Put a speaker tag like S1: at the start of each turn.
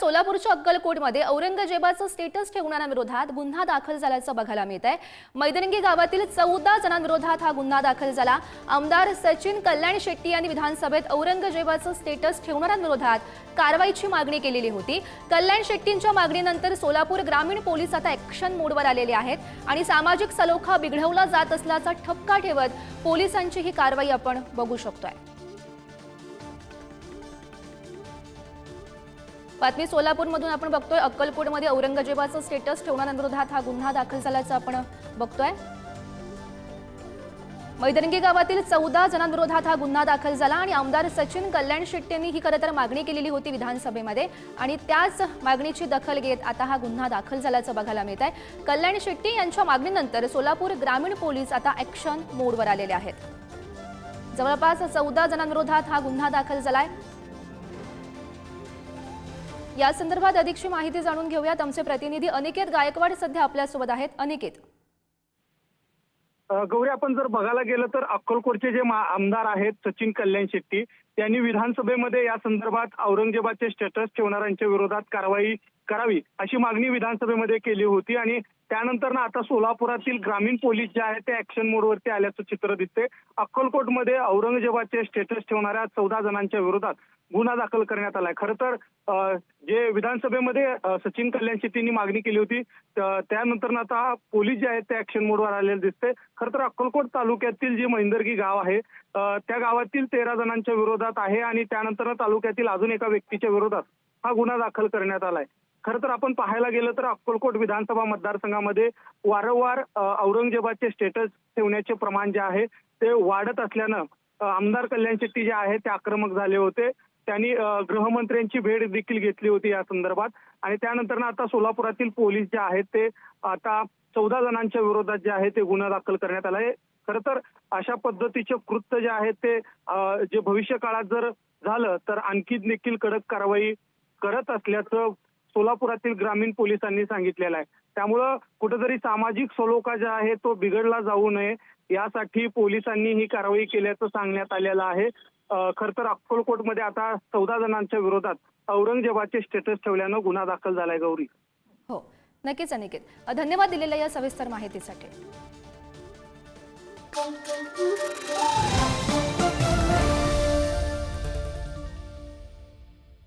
S1: सोलापूरच्या अक्कलकोटमध्ये औरंगजेबाचं स्टेटस ठेवणाऱ्यांविरोधात गुन्हा दाखल झाल्याचं बघायला मिळत आहे। मैदरंगी गावातील 14 जणांविरोधात हा गुन्हा दाखल झाला। आमदार सचिन कल्याण शेट्टी यांनी विधानसभेत औरंगजेबाचं स्टेटस ठेवणाऱ्यांविरोधात कारवाईची मागणी केलेली होती। कल्याण शेट्टींच्या मागणीनंतर सोलापूर ग्रामीण पोलीस आता ॲक्शन मोडवर आलेले आहेत आणि सामाजिक सलोखा बिघडवला जात असल्याचा ठपका ठेवत पोलिसांची ही कारवाई आपण बघू शकतोय। बातमी सोलापूरमधून आपण बघतोय। अक्कलकोटमध्ये औरंगजेबाचं स्टेटस ठेवणाऱ्यांविरोधात हा गुन्हा दाखल झाल्याचं आपण बघतोय। मैदरंगी गावातील 14 जणांविरोधात हा गुन्हा दाखल झाला आणि आमदार सचिन कल्याण शेट्टी यांनी ही खरं तर मागणी केलेली होती विधानसभेमध्ये आणि त्याच मागणीची दखल घेत आता हा गुन्हा दाखल झाल्याचं बघायला मिळत आहे। कल्याण शेट्टी यांच्या मागणीनंतर सोलापूर ग्रामीण पोलीस आता ॲक्शन मोडवर आलेले आहेत। जवळपास 14 जणांविरोधात हा गुन्हा दाखल झालाय। या संदर्भात अधिकची माहिती जाणून घेऊयात। आमचे प्रतिनिधी अनिकेत गायकवाड सध्या आपल्यासोबत आहेत। अनिकेत,
S2: गौरी, आपण जर बघायला गेलं तर अक्कलकोटचे जे आमदार आहेत सचिन कल्याण शेट्टी त्यांनी विधानसभेमध्ये या संदर्भात औरंगजेबाचे स्टेटस ठेवणाऱ्यांच्या विरोधात कारवाई करावी अशी मागणी विधानसभेमध्ये केली होती आणि त्यानंतर आता सोलापुरातील ग्रामीण पोलीस जे आहेत ते ॲक्शन मोडवरती आल्याचं चित्र दिसते। अक्कलकोटमध्ये औरंगजेबाचे स्टेटस ठेवणाऱ्या 14 जणांच्या विरोधात गुन्हा दाखल करण्यात आलाय। खरं तर जे विधानसभेमध्ये सचिन कल्याण शेट्टींनी मागणी केली होती त्यानंतर आता पोलीस जे आहेत ते ॲक्शन मोडवर आलेले दिसते। खरं तर अक्कलकोट तालुक्यातील जे मैदरगी गाव आहे त्या गावातील 13 जणांच्या विरोधात आहे आणि त्यानंतर तालुक्यातील अजून एका व्यक्तीच्या विरोधात हा गुन्हा दाखल करण्यात आलाय। खरं तर आपण पाहायला गेलं तर अक्कलकोट विधानसभा मतदारसंघामध्ये वारंवार औरंगजेबाचे स्टेटस ठेवण्याचे प्रमाण जे आहे ते वाढत असल्यानं आमदार कल्याण शेट्टी जे आहे ते आक्रमक झाले होते। त्यांनी गृहमंत्र्यांची भेट देखील घेतली होती या संदर्भात आणि त्यानंतर आता सोलापुरातील पोलीस जे आहेत ते आता 14 जणांच्या विरोधात जे आहे ते गुन्हा दाखल करण्यात आलाय। खरं तर अशा पद्धतीचे कृत्य जे आहे ते जे भविष्य काळात जर झालं तर आणखी देखील कडक कारवाई करत असल्याचं सोलापुरातील ग्रामीण पोलिसांनी सांगितलेलं आहे। त्यामुळं कुठेतरी सामाजिक सलोखा जो आहे तो बिघडला जाऊ नये यासाठी पोलिसांनी ही कारवाई केल्याचं सांगण्यात आलेलं आहे। खरं तर अक्कलकोटमध्ये आता 14 जणांच्या विरोधात औरंगजेबाचे स्टेटस ठेवल्यानं गुन्हा दाखल झालाय। गौरी,
S1: हो नक्कीच अनिकेत, धन्यवाद दिलेल्या या सविस्तर माहितीसाठी।